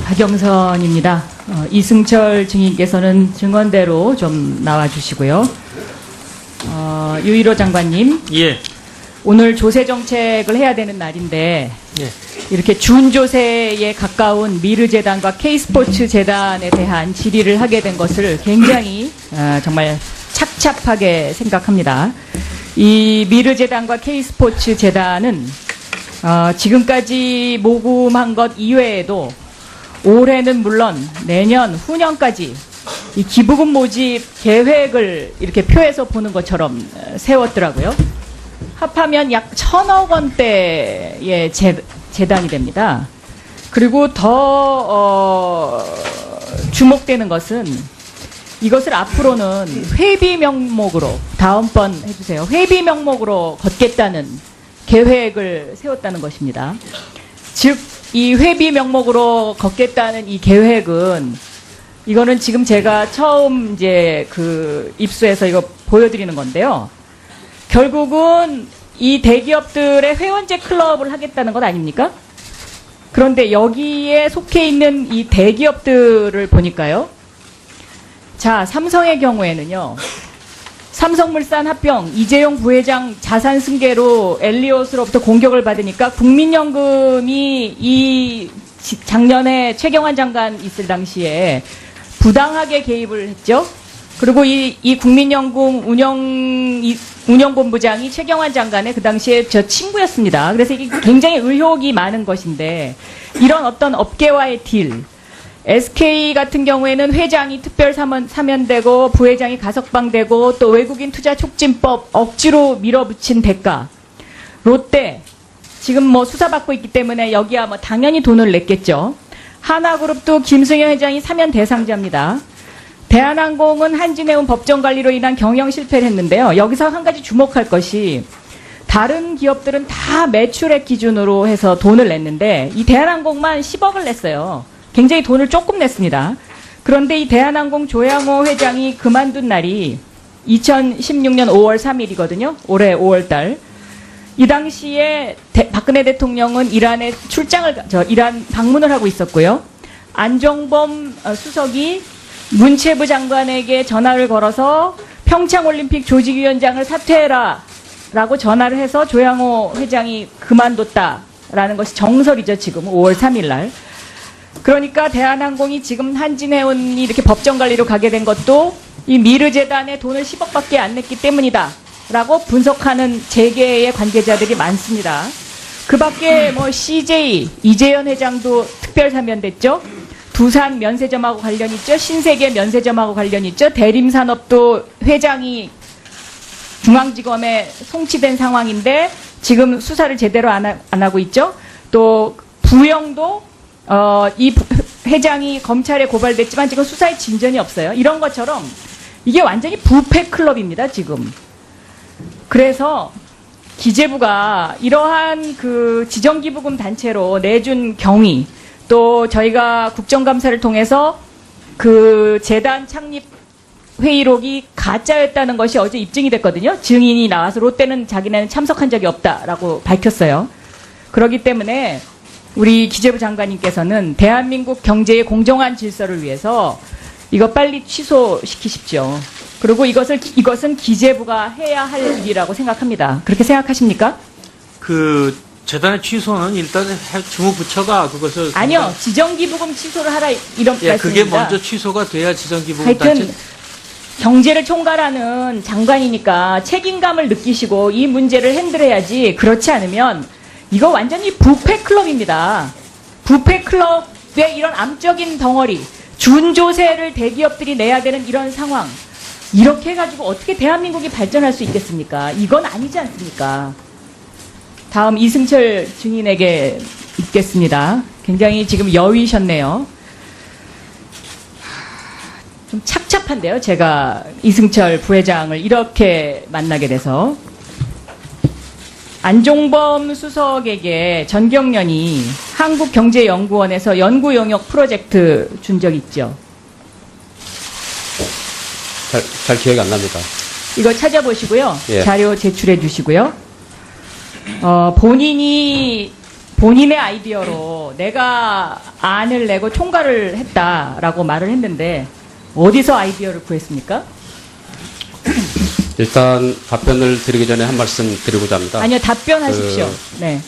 박영선입니다. 이승철 증인께서는 증언대로 좀 나와주시고요. 유일호 장관님. 예. 오늘 조세 정책을 해야 되는 날인데 예. 이렇게 준조세에 가까운 미르재단과 K스포츠 재단에 대한 질의를 하게 된 것을 굉장히 정말 착잡하게 생각합니다. 이 미르재단과 K스포츠 재단은 지금까지 모금한 것 이외에도 올해는 물론 내년, 후년까지 이 기부금 모집 계획을 이렇게 표에서 보는 것처럼 세웠더라고요. 합하면 약 1,000억 원대의 재단이 됩니다. 그리고 더 주목되는 것은 이것을 앞으로는 회비 명목으로, 다음번 해주세요. 회비 명목으로 걷겠다는 계획을 세웠다는 것입니다. 즉, 이 회비 명목으로 걷겠다는 이 계획은, 이거는 지금 제가 처음 이제 입수해서 이거 보여드리는 건데요. 결국은 이 대기업들의 회원제 클럽을 하겠다는 것 아닙니까? 그런데 여기에 속해 있는 이 대기업들을 보니까요. 자, 삼성의 경우에는요. 삼성물산 합병 이재용 부회장 자산 승계로 엘리엇으로부터 공격을 받으니까 국민연금이 이 작년에 최경환 장관 있을 당시에 부당하게 개입을 했죠. 그리고 이 국민연금 운영본부장이 최경환 장관의 그 당시에 저 친구였습니다. 그래서 이게 굉장히 의혹이 많은 것인데, 이런 어떤 업계와의 딜, SK 같은 경우에는 회장이 특별 사면되고 부회장이 가석방되고 또 외국인 투자 촉진법 억지로 밀어붙인 대가, 롯데 지금 뭐 수사받고 있기 때문에 여기야 뭐 당연히 돈을 냈겠죠. 하나그룹도 김승현 회장이 사면 대상자입니다. 대한항공은 한진해운 법정관리로 인한 경영 실패를 했는데요. 여기서 한 가지 주목할 것이, 다른 기업들은 다 매출액 기준으로 해서 돈을 냈는데 이 대한항공만 10억을 냈어요. 굉장히 돈을 조금 냈습니다. 그런데 이 대한항공 조양호 회장이 그만둔 날이 2016년 5월 3일이거든요. 올해 5월 달. 이 당시에 박근혜 대통령은 이란 방문을 하고 있었고요. 안종범 수석이 문체부 장관에게 전화를 걸어서 평창올림픽 조직위원장을 사퇴해라 라고 전화를 해서 조양호 회장이 그만뒀다라는 것이 정설이죠. 지금 5월 3일 날. 그러니까 대한항공이 지금 한진해운이 이렇게 법정관리로 가게 된 것도 이 미르재단에 돈을 10억밖에 안 냈기 때문이다 라고 분석하는 재계의 관계자들이 많습니다. 그 밖에 뭐 CJ, 이재현 회장도 특별 사면됐죠. 두산 면세점하고 관련 있죠. 신세계 면세점하고 관련 있죠. 대림산업도 회장이 중앙지검에 송치된 상황인데 지금 수사를 제대로 안 하고 있죠. 또 부영도 이 회장이 검찰에 고발됐지만 지금 수사에 진전이 없어요. 이런 것처럼 이게 완전히 부패 클럽입니다. 지금. 그래서 기재부가 이러한 지정기부금 단체로 내준 경위, 또 저희가 국정감사를 통해서 재단 창립 회의록이 가짜였다는 것이 어제 입증이 됐거든요. 증인이 나와서 롯데는 자기네는 참석한 적이 없다라고 밝혔어요. 그렇기 때문에 우리 기재부 장관님께서는 대한민국 경제의 공정한 질서를 위해서 이거 빨리 취소시키십시오. 그리고 이것은 기재부가 해야 할 일이라고 생각합니다. 그렇게 생각하십니까? 재단의 취소는 일단 주무부처가 그것을 아니요. 지정기부금 취소를 하라 이런 말씀입니다. 그게 먼저 취소가 돼야 지정기부금 하여튼 단체. 경제를 총괄하는 장관이니까 책임감을 느끼시고 이 문제를 핸들해야지. 그렇지 않으면 이거 완전히 부패 클럽입니다. 부패 클럽의 이런 암적인 덩어리, 준조세를 대기업들이 내야 되는 이런 상황, 이렇게 해가지고 어떻게 대한민국이 발전할 수 있겠습니까? 이건 아니지 않습니까? 다음 이승철 증인에게 묻겠습니다. 굉장히 지금 여위셨네요. 좀 착잡한데요. 제가 이승철 부회장을 이렇게 만나게 돼서. 안종범 수석에게 전경련이 한국경제연구원에서 연구 용역 프로젝트 준 적 있죠? 잘 기억이 안 납니다. 이거 찾아보시고요. 예. 자료 제출해 주시고요. 본인이 본인의 아이디어로 내가 안을 내고 총괄을 했다라고 말을 했는데 어디서 아이디어를 구했습니까? 일단 답변을 드리기 전에 한 말씀 드리고자 합니다. 아니요, 답변하십시오. 네.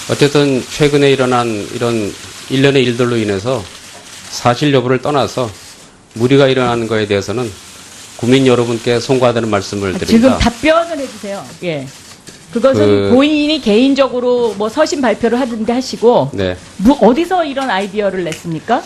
어쨌든 최근에 일어난 이런 일련의 일들로 인해서 사실 여부를 떠나서 무리가 일어나는 것에 대해서는 국민 여러분께 송구하다는 말씀을 드립니다. 지금 답변을 해주세요. 예. 그것은 본인이 개인적으로 뭐 서신 발표를 하든지 하시고 네. 어디서 이런 아이디어를 냈습니까?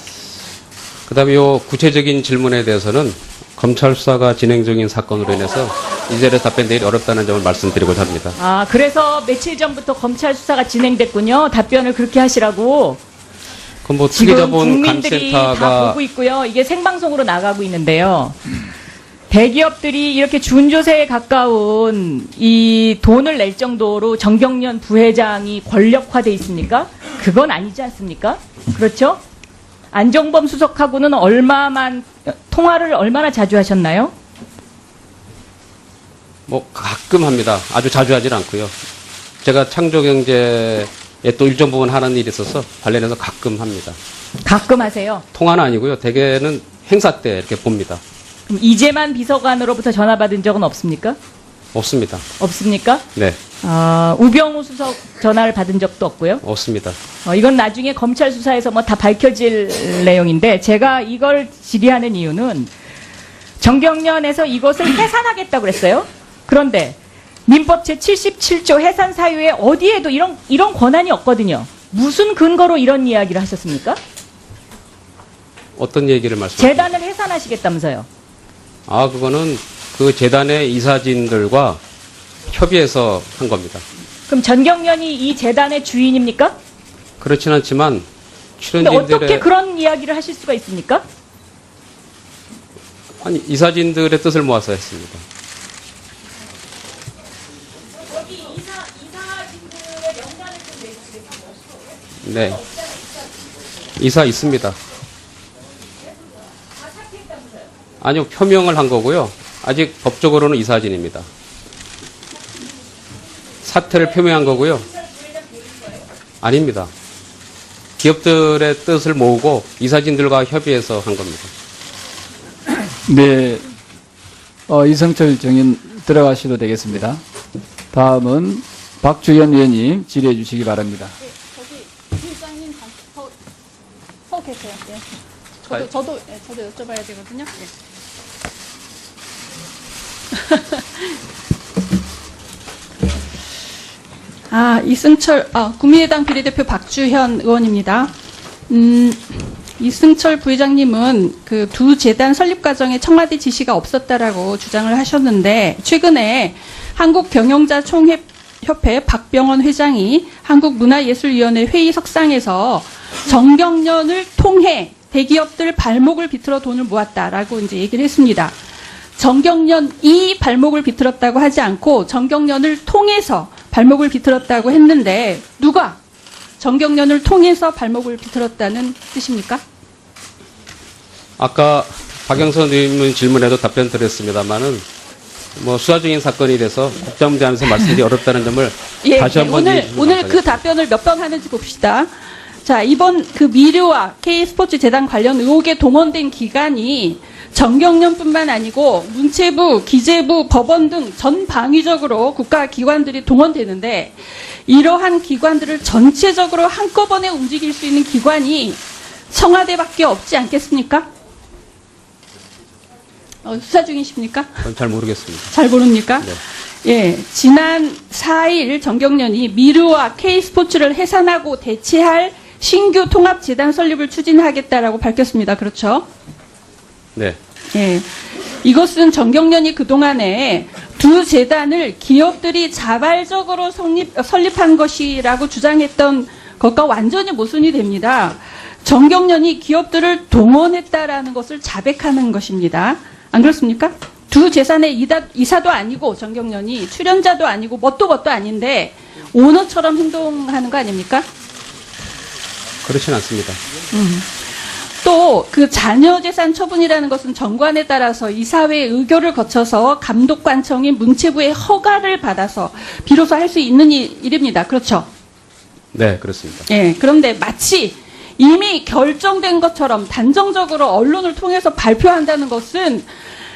그다음에 요 구체적인 질문에 대해서는 검찰 수사가 진행 중인 사건으로 인해서 이 자리에 답변드리기 어렵다는 점을 말씀드리고자 합니다. 아, 그래서 며칠 전부터 검찰 수사가 진행됐군요. 답변을 그렇게 하시라고. 그럼 뭐 지금 특이자본 국민들이 다 감센터가 보고 있고요. 이게 생방송으로 나가고 있는데요. 대기업들이 이렇게 준조세에 가까운 이 돈을 낼 정도로 정경련 부회장이 권력화돼 있습니까? 그건 아니지 않습니까? 그렇죠? 안종범 수석하고는 통화를 얼마나 자주 하셨나요? 뭐 가끔 합니다. 아주 자주 하진 않고요. 제가 창조경제에 또 일정 부분 하는 일이 있어서 관련해서 가끔 합니다. 가끔 하세요. 통화는 아니고요. 대개는 행사 때 이렇게 봅니다. 그럼 이재만 비서관으로부터 전화 받은 적은 없습니까? 없습니다. 없습니까? 네, 우병우 수석 전화를 받은 적도 없고요. 없습니다. 이건 나중에 검찰 수사에서 뭐 다 밝혀질 내용인데 제가 이걸 질의하는 이유는 정경련에서 이것을 해산하겠다고 그랬어요. 그런데 민법 제77조 해산 사유에 어디에도 이런 권한이 없거든요. 무슨 근거로 이런 이야기를 하셨습니까? 어떤 얘기를 말씀하세요? 재단을 해산하시겠다면서요. 그거는 그 재단의 이사진들과 협의해서 한 겁니다. 그럼 전경련이 이 재단의 주인입니까? 그렇진 않지만 근데 어떻게 출연진들의 그런 이야기를 하실 수가 있습니까? 아니 이사진들의 뜻을 모아서 했습니다. 네, 이사 있습니다. 아니요, 표명을 한 거고요. 아직 법적으로는 이사진입니다. 사퇴를 표명한 거고요. 아닙니다. 기업들의 뜻을 모으고 이사진들과 협의해서 한 겁니다. 네, 이성철 정인 들어가셔도 되겠습니다. 다음은 박주현 의원님 질의해 주시기 바랍니다. 저기 실장님 서 계세요. 예. 저도 여쭤봐야 되거든요. 예. 이승철 국민의당 비례대표 박주현 의원입니다. 이승철 부회장님은 그 두 재단 설립 과정에 청와대 지시가 없었다라고 주장을 하셨는데 최근에 한국경영자총협회 박병원 회장이 한국문화예술위원회 회의석상에서 정경련을 통해 대기업들 발목을 비틀어 돈을 모았다라고 이제 얘기를 했습니다. 정경련이 발목을 비틀었다고 하지 않고 정경련을 통해서 발목을 비틀었다고 했는데 누가 정경련을 통해서 발목을 비틀었다는 뜻입니까? 아까 박영선 의원 질문에도 답변 드렸습니다만은 뭐 수사 중인 사건이 돼서 국자문제하면서 말씀드리기 어렵다는 점을 다시 한번 오늘 그 답변을 몇 번 하는지 봅시다. 자, 이번 그 미르와 K스포츠재단 관련 의혹에 동원된 기관이 정경련뿐만 아니고 문체부, 기재부, 법원 등 전 방위적으로 국가기관들이 동원되는데 이러한 기관들을 전체적으로 한꺼번에 움직일 수 있는 기관이 청와대밖에 없지 않겠습니까? 수사 중이십니까? 그건 잘 모르겠습니다. 잘 모릅니까? 네. 예, 지난 4일 정경련이 미르와 K스포츠를 해산하고 대체할 신규 통합재단 설립을 추진하겠다라고 밝혔습니다. 그렇죠? 네. 예. 이것은 정경련이 그동안에 두 재단을 기업들이 자발적으로 설립한 것이라고 주장했던 것과 완전히 모순이 됩니다. 정경련이 기업들을 동원했다라는 것을 자백하는 것입니다. 안 그렇습니까? 두 재산의 이사도 아니고 정경련이 출연자도 아니고 뭣도 아닌데 오너처럼 행동하는 거 아닙니까? 그렇진 않습니다. 또 그 자녀재산 처분이라는 것은 정관에 따라서 이사회 의결을 거쳐서 감독관청인 문체부의 허가를 받아서 비로소 할 수 있는 일입니다. 그렇죠? 네, 그렇습니다. 예, 그런데 마치 이미 결정된 것처럼 단정적으로 언론을 통해서 발표한다는 것은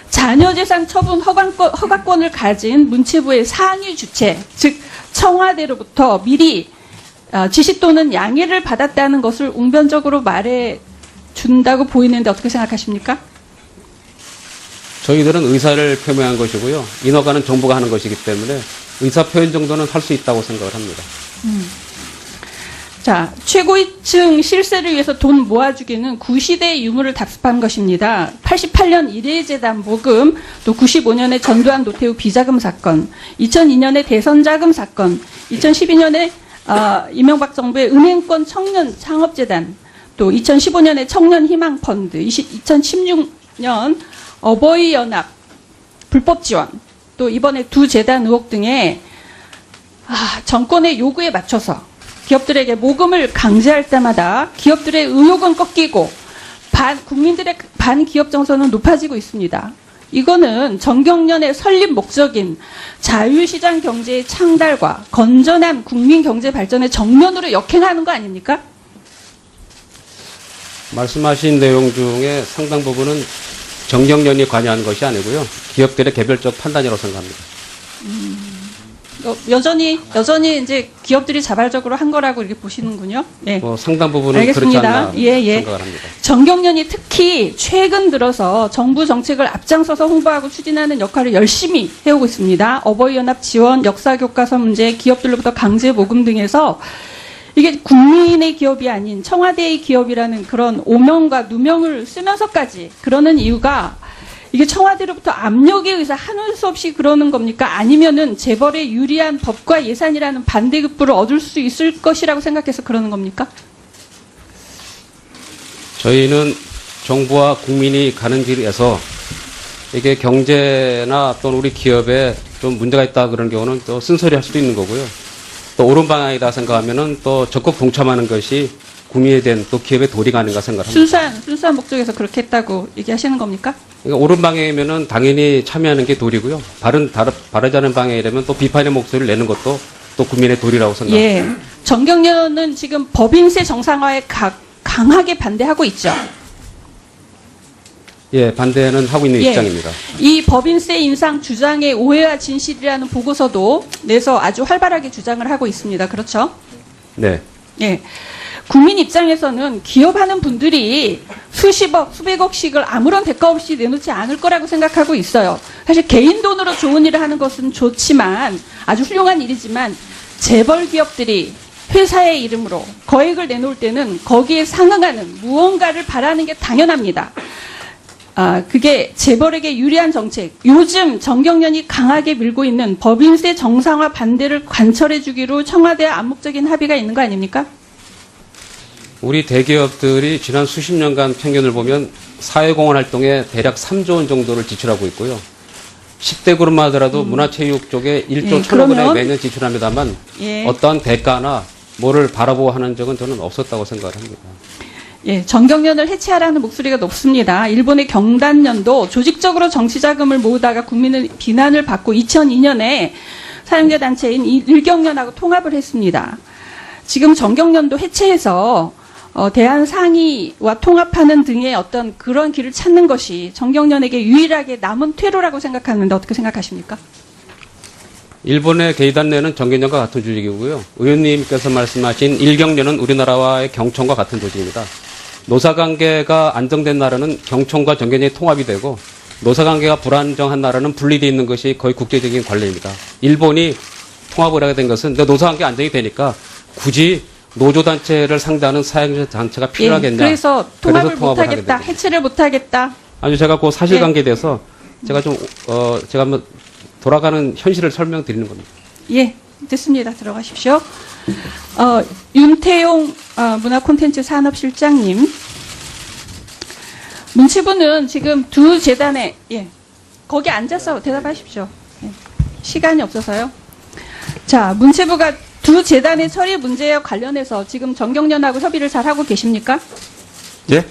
자녀재산 처분 허가권을 가진 문체부의 상위 주체, 즉 청와대로부터 미리 지시 또는 양해를 받았다는 것을 웅변적으로 말해준다고 보이는데 어떻게 생각하십니까? 저희들은 의사를 표명한 것이고요. 인허가는 정부가 하는 것이기 때문에 의사 표현 정도는 할 수 있다고 생각을 합니다. 자, 최고위층 실세를 위해서 돈 모아주기는 구시대의 유물을 답습한 것입니다. 88년 일회재단 모금, 또 95년에 전두환 노태우 비자금 사건, 2002년에 대선 자금 사건, 2012년에 이명박 정부의 은행권 청년 창업재단, 또 2015년에 청년희망펀드, 2016년 어버이연합 불법 지원, 또 이번에 두 재단 의혹 등에 정권의 요구에 맞춰서 기업들에게 모금을 강제할 때마다 기업들의 의욕은 꺾이고 국민들의 반기업 정서는 높아지고 있습니다. 이거는 정경련의 설립 목적인 자유시장 경제의 창달과 건전한 국민 경제 발전의 정면으로 역행하는 거 아닙니까? 말씀하신 내용 중에 상당 부분은 정경련이 관여하는 것이 아니고요. 기업들의 개별적 판단이라고 생각합니다. 여전히 이제 기업들이 자발적으로 한 거라고 이렇게 보시는군요. 네. 상당 부분은 알겠습니다. 그렇지 않나 생각을 합니다. 정경련이 특히 최근 들어서 정부 정책을 앞장서서 홍보하고 추진하는 역할을 열심히 해오고 있습니다. 어버이연합 지원, 역사교과서 문제, 기업들로부터 강제 모금 등에서 이게 국민의 기업이 아닌 청와대의 기업이라는 그런 오명과 누명을 쓰면서까지 그러는 이유가 이게 청와대로부터 압력에 의해서 하는 수 없이 그러는 겁니까? 아니면은 재벌에 유리한 법과 예산이라는 반대급부를 얻을 수 있을 것이라고 생각해서 그러는 겁니까? 저희는 정부와 국민이 가는 길에서 이게 경제나 또는 우리 기업에 좀 문제가 있다 그런 경우는 또 쓴소리 할 수도 있는 거고요. 또 옳은 방향이다 생각하면은 또 적극 동참하는 것이 국민에 대한 또 기업의 도리가 아닌가 생각합니다. 순수한 목적에서 그렇게 했다고 얘기하시는 겁니까? 그러니까 옳은 방향이면은 당연히 참여하는 게 도리고요. 바르지 않은 방향이라면 또 비판의 목소리를 내는 것도 또 국민의 도리라고 생각합니다. 예. 정경련은 지금 법인세 정상화에 강하게 반대하고 있죠. 예, 반대는 하고 있는 입장입니다. 이 법인세 인상 주장의 오해와 진실이라는 보고서도 내서 아주 활발하게 주장을 하고 있습니다. 그렇죠? 네. 예. 국민 입장에서는 기업하는 분들이 수십억, 수백억씩을 아무런 대가 없이 내놓지 않을 거라고 생각하고 있어요. 사실 개인 돈으로 좋은 일을 하는 것은 좋지만 아주 훌륭한 일이지만 재벌 기업들이 회사의 이름으로 거액을 내놓을 때는 거기에 상응하는 무언가를 바라는 게 당연합니다. 그게 재벌에게 유리한 정책, 요즘 정경련이 강하게 밀고 있는 법인세 정상화 반대를 관철해 주기로 청와대와 암묵적인 합의가 있는 거 아닙니까? 우리 대기업들이 지난 수십 년간 평균을 보면 사회공헌 활동에 대략 3조 원 정도를 지출하고 있고요. 10대 그룹만 하더라도 문화체육 쪽에 1조 1,000억 원에 매년 지출합니다만 어떠한 대가나 뭐를 바라보고 하는 적은 저는 없었다고 생각을 합니다. 예, 정경련을 해체하라는 목소리가 높습니다. 일본의 경단련도 조직적으로 정치자금을 모으다가 국민의 비난을 받고 2002년에 사용자 단체인 일경련하고 통합을 했습니다. 지금 정경련도 해체해서 대한상의와 통합하는 등의 어떤 그런 길을 찾는 것이 정경련에게 유일하게 남은 퇴로라고 생각하는데 어떻게 생각하십니까? 일본의 게이단련은 정경련과 같은 조직이고요. 의원님께서 말씀하신 일경련은 우리나라와의 경청과 같은 조직입니다. 노사관계가 안정된 나라는 경청과 정경련이 통합이 되고 노사관계가 불안정한 나라는 분리되어 있는 것이 거의 국제적인 관례입니다. 일본이 통합을 하게 된 것은 노사관계 안정이 되니까 굳이 노조단체를 상대하는 사회적 단체가 필요하겠냐. 그래서 통합을 못하겠다, 해체를 못하겠다. 아니 제가 그 사실관계에 대해서 제가 한번 돌아가는 현실을 설명드리는 겁니다. 예, 됐습니다. 들어가십시오. 윤태용 문화콘텐츠 산업실장님, 문체부는 지금 두 재단에 거기 앉아서 대답하십시오. 시간이 없어서요. 자, 문체부가 두 재단의 처리 문제와 관련해서 지금 정경련하고 협의를 잘 하고 계십니까? 예?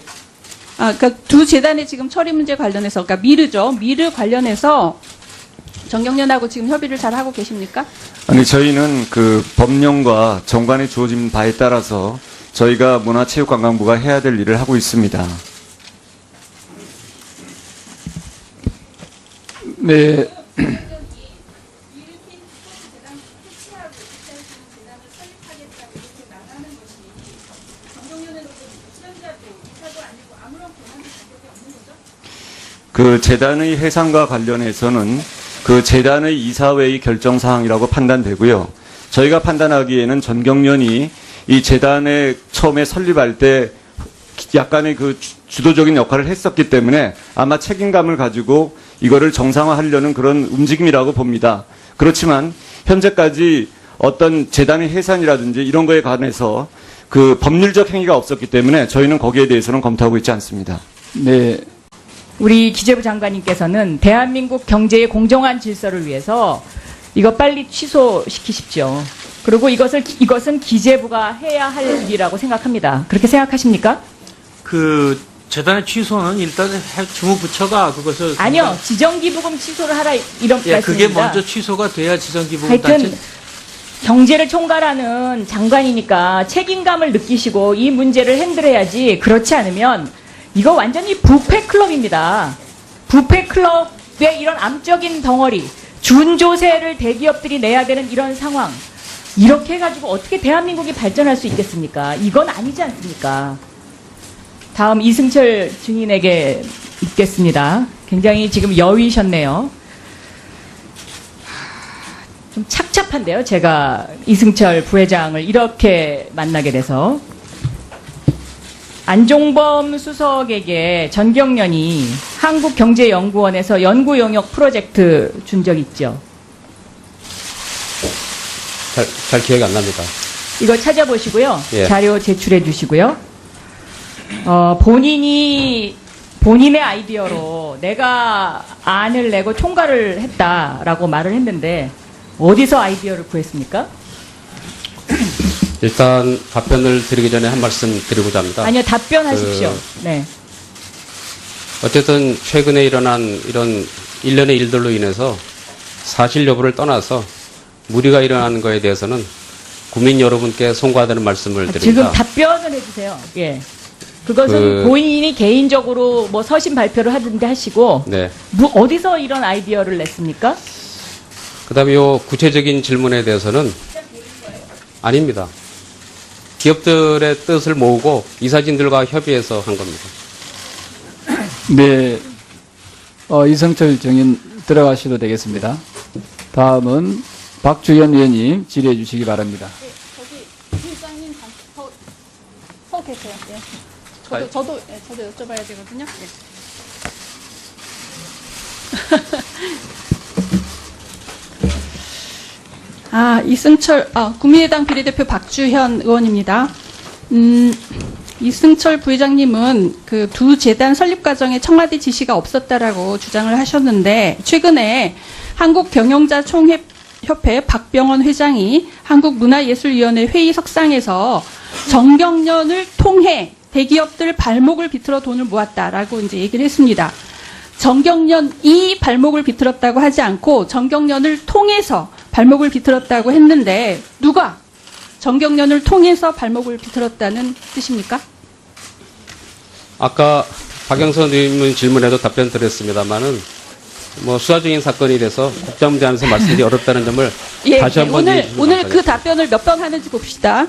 그러니까 두 재단의 지금 처리 문제 관련해서, 그러니까 미르죠. 미르 관련해서 정경련하고 지금 협의를 잘 하고 계십니까? 아니, 저희는 그 법령과 정관에 주어진 바에 따라서 저희가 문화체육관광부가 해야 될 일을 하고 있습니다. 네. 그 재단의 해산과 관련해서는 그 재단의 이사회의 결정 사항이라고 판단되고요. 저희가 판단하기에는 전경련이 이 재단에 처음에 설립할 때 약간의 그 주도적인 역할을 했었기 때문에 아마 책임감을 가지고 이거를 정상화하려는 그런 움직임이라고 봅니다. 그렇지만 현재까지 어떤 재단의 해산이라든지 이런 거에 관해서 그 법률적 행위가 없었기 때문에 저희는 거기에 대해서는 검토하고 있지 않습니다. 네. 우리 기재부 장관님께서는 대한민국 경제의 공정한 질서를 위해서 이거 빨리 취소시키십시오. 그리고 이것은 기재부가 해야 할 일이라고 생각합니다. 그렇게 생각하십니까? 그 재단의 취소는 일단 주무부처가 그것을 아니요. 지정기부금 취소를 하라 이런 예, 그게 말씀입니다. 먼저 취소가 돼야 지정기부금 하여튼 단체 경제를 총괄하는 장관이니까 책임감을 느끼시고 이 문제를 핸들해야지. 그렇지 않으면 이거 완전히 부패 클럽입니다. 부패 클럽의 이런 암적인 덩어리, 준조세를 대기업들이 내야 되는 이런 상황, 이렇게 해가지고 어떻게 대한민국이 발전할 수 있겠습니까? 이건 아니지 않습니까? 다음 이승철 증인에게 묻겠습니다. 굉장히 지금 여위셨네요. 좀 착잡한데요. 제가 이승철 부회장을 이렇게 만나게 돼서. 안종범 수석에게 전경련이 한국경제연구원에서 연구 용역 프로젝트 준 적 있죠. 잘 기억이 안 납니다. 이거 찾아보시고요. 예. 자료 제출해 주시고요. 본인의 아이디어로 내가 안을 내고 총괄을 했다라고 말을 했는데 어디서 아이디어를 구했습니까? 일단 답변을 드리기 전에 한 말씀 드리고자 합니다. 아니요, 답변하십시오. 네. 어쨌든 최근에 일어난 이런 일련의 일들로 인해서 사실 여부를 떠나서 무리가 일어나는 거에 대해서는 국민 여러분께 송구하다는 말씀을 드립니다. 지금 답변을 해주세요. 예. 그것은 본인이 개인적으로 뭐 서신 발표를 하든지 하시고 네. 어디서 이런 아이디어를 냈습니까? 그다음에 요 구체적인 질문에 대해서는 아닙니다. 기업들의 뜻을 모으고 이사진들과 협의해서 한 겁니다. 네. 이성철 증인 들어가셔도 되겠습니다. 다음은 박주현 위원님 질의해 주시기 바랍니다. 저기 부회장님 서 계세요. 예. 저도 여쭤봐야 되거든요. 예. 이승철, 국민의당 비례대표 박주현 의원입니다. 이승철 부회장님은 그 두 재단 설립 과정에 청와대 지시가 없었다라고 주장을 하셨는데, 최근에 한국경영자총협회 박병원 회장이 한국문화예술위원회 회의석상에서 정경련을 통해 대기업들 발목을 비틀어 돈을 모았다라고 이제 얘기를 했습니다. 정경련이 발목을 비틀었다고 하지 않고 정경련을 통해서 발목을 비틀었다고 했는데 누가 정경련을 통해서 발목을 비틀었다는 뜻입니까? 아까 박영선 의원 질문에도 답변 드렸습니다만은 뭐 수사 중인 사건이라서 국정감사에서 말씀드리기 어렵다는 점을 다시 한번 오늘 그 답변을 몇 번 하는지 봅시다.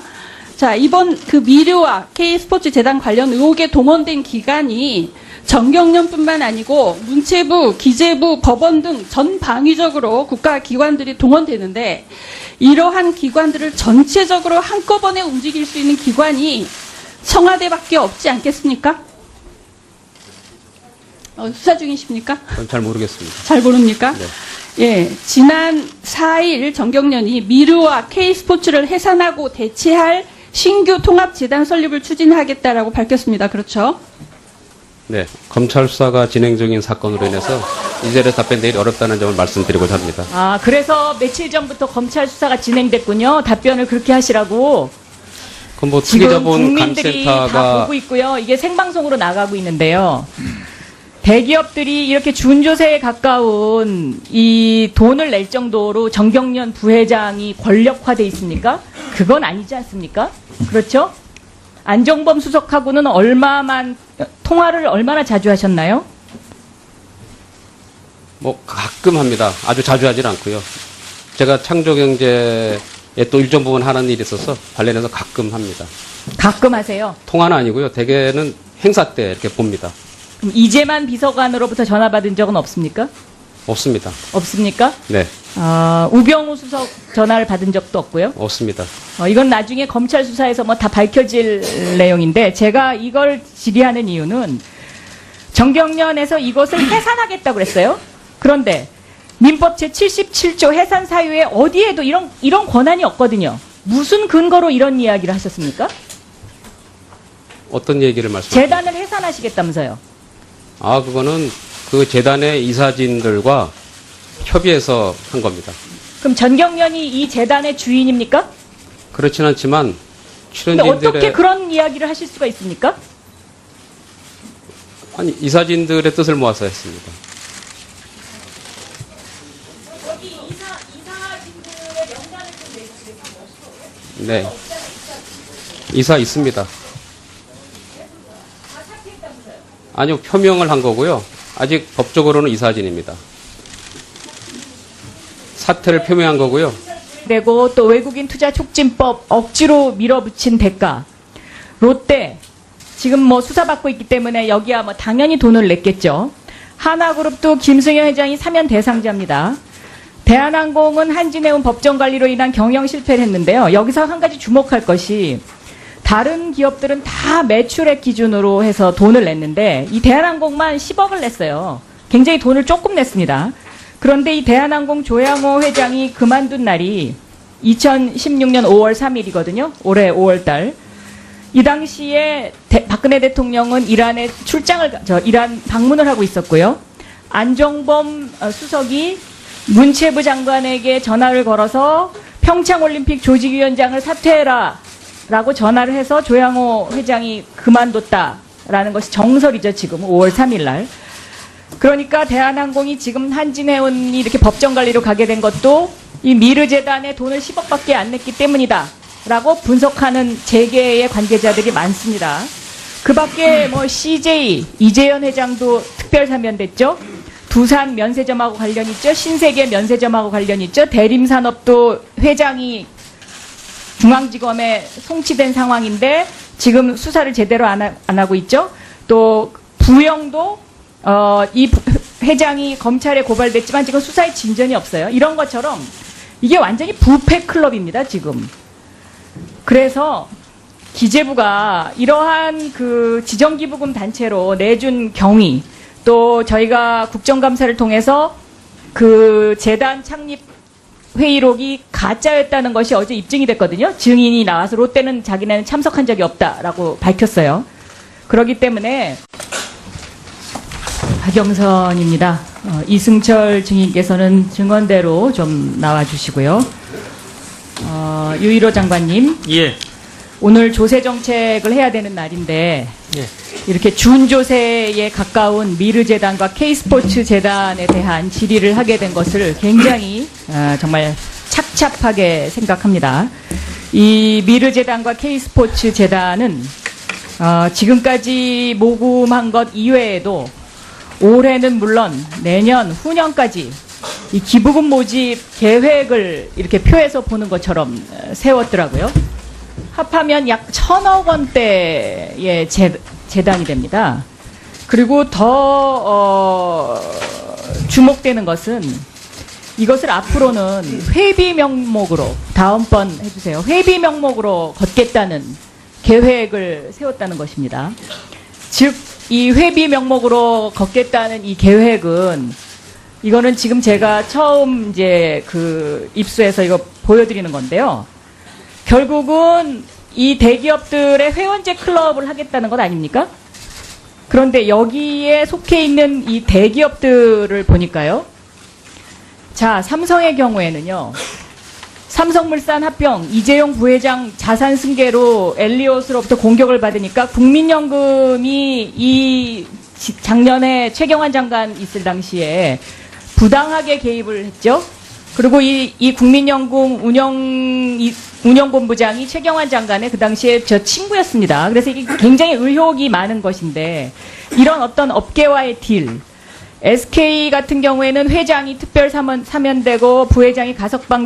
자, 이번 그 미르와 K스포츠 재단 관련 의혹에 동원된 기관이 정경련뿐만 아니고 문체부, 기재부, 법원 등 전 방위적으로 국가기관들이 동원되는데, 이러한 기관들을 전체적으로 한꺼번에 움직일 수 있는 기관이 청와대밖에 없지 않겠습니까? 수사 중이십니까? 그건 잘 모르겠습니다. 잘 모릅니까? 네. 예, 지난 4일 정경련이 미르와 K스포츠를 해산하고 대체할 신규 통합재단 설립을 추진하겠다라고 밝혔습니다. 그렇죠? 네, 검찰 수사가 진행 중인 사건으로 인해서 이 자리에 답변드리기 어렵다는 점을 말씀드리고자 합니다. 그래서 며칠 전부터 검찰 수사가 진행됐군요. 답변을 그렇게 하시라고. 그럼 뭐 지금 특이자본 국민들이 다 감센터가 보고 있고요. 이게 생방송으로 나가고 있는데요. 대기업들이 이렇게 준조세에 가까운 이 돈을 낼 정도로 정경련 부회장이 권력화돼 있습니까? 그건 아니지 않습니까? 그렇죠? 안종범 수석하고는 통화를 얼마나 자주 하셨나요? 뭐 가끔 합니다. 아주 자주 하진 않고요. 제가 창조경제에 또 일정 부분 하는 일이 있어서 관련해서 가끔 합니다. 가끔 하세요. 통화는 아니고요. 대개는 행사 때 이렇게 봅니다. 그럼 이재만 비서관으로부터 전화 받은 적은 없습니까? 없습니다. 없습니까? 네, 우병우 수석 전화를 받은 적도 없고요. 없습니다. 이건 나중에 검찰 수사에서 뭐 다 밝혀질 내용인데 제가 이걸 질의하는 이유는 정경련에서 이것을 해산하겠다고 그랬어요. 그런데 민법 제77조 해산 사유에 어디에도 이런 권한이 없거든요. 무슨 근거로 이런 이야기를 하셨습니까? 어떤 얘기를 말씀하세요? 재단을 해산하시겠다면서요. 그거는 그 재단의 이사진들과 협의해서 한 겁니다. 그럼 전경련이 이 재단의 주인입니까? 그렇진 않지만 근데 어떻게 출연진들의 그런 이야기를 하실 수가 있습니까? 아니 이사진들의 뜻을 모아서 했습니다. 네, 이사 있습니다. 아니요, 표명을 한 거고요. 아직 법적으로는 이사진입니다. 사퇴를 표명한 거고요. 되고 또 외국인 투자 촉진법 억지로 밀어붙인 대가. 롯데 지금 뭐 수사받고 있기 때문에 여기야 뭐 당연히 돈을 냈겠죠. 하나그룹도 김승현 회장이 사면 대상자입니다. 대한항공은 한진해운 법정관리로 인한 경영 실패를 했는데요. 여기서 한 가지 주목할 것이 다른 기업들은 다 매출액 기준으로 해서 돈을 냈는데 이 대한항공만 10억을 냈어요. 굉장히 돈을 조금 냈습니다. 그런데 이 대한항공 조양호 회장이 그만둔 날이 2016년 5월 3일이거든요. 올해 5월 달. 이 당시에 박근혜 대통령은 이란 방문을 하고 있었고요. 안종범 수석이 문체부 장관에게 전화를 걸어서 평창올림픽 조직위원장을 사퇴해라 라고 전화를 해서 조양호 회장이 그만뒀다라는 것이 정설이죠. 지금 5월 3일 날. 그러니까 대한항공이 지금 한진해운이 이렇게 법정관리로 가게 된 것도 이 미르재단에 돈을 10억밖에 안 냈기 때문이다 라고 분석하는 재계의 관계자들이 많습니다. 그 밖에 뭐 CJ, 이재현 회장도 특별 사면됐죠. 두산 면세점하고 관련 있죠. 신세계 면세점하고 관련 있죠. 대림산업도 회장이 중앙지검에 송치된 상황인데 지금 수사를 제대로 안 하고 있죠. 또 부영도 이 회장이 검찰에 고발됐지만 지금 수사에 진전이 없어요. 이런 것처럼 이게 완전히 부패 클럽입니다. 지금. 그래서 기재부가 이러한 그 지정기부금 단체로 내준 경위 또 저희가 국정감사를 통해서 그 재단 창립 회의록이 가짜였다는 것이 어제 입증이 됐거든요. 증인이 나와서 롯데는 자기네는 참석한 적이 없다라고 밝혔어요. 그렇기 때문에 박영선입니다. 이승철 증인께서는 증언대로 좀 나와주시고요. 유일호 장관님. 예. 오늘 조세 정책을 해야 되는 날인데 예. 이렇게 준조세에 가까운 미르재단과 K스포츠 재단에 대한 질의를 하게 된 것을 굉장히 정말 착잡하게 생각합니다. 이 미르재단과 K스포츠 재단은 지금까지 모금한 것 이외에도 올해는 물론 내년, 후년까지 이 기부금 모집 계획을 이렇게 표에서 보는 것처럼 세웠더라고요. 합하면 약 1,000억 원대의 재단이 됩니다. 그리고 더 주목되는 것은 이것을 앞으로는 회비 명목으로 다음번 해주세요. 회비 명목으로 걷겠다는 계획을 세웠다는 것입니다. 즉 이 회비 명목으로 걷겠다는 이 계획은 이거는 지금 제가 처음 이제 그 입수해서 이거 보여드리는 건데요. 결국은 이 대기업들의 회원제 클럽을 하겠다는 것 아닙니까? 그런데 여기에 속해 있는 이 대기업들을 보니까요. 자, 삼성의 경우에는요. 삼성물산 합병 이재용 부회장 자산 승계로 엘리엇으로부터 공격을 받으니까 국민연금이 이 작년에 최경환 장관 있을 당시에 부당하게 개입을 했죠. 그리고 이 국민연금 운영본부장이 최경환 장관의 그 당시에 저 친구였습니다. 그래서 이게 굉장히 의혹이 많은 것인데 이런 어떤 업계와의 딜, SK 같은 경우에는 회장이 특별 사면되고 부회장이 가석방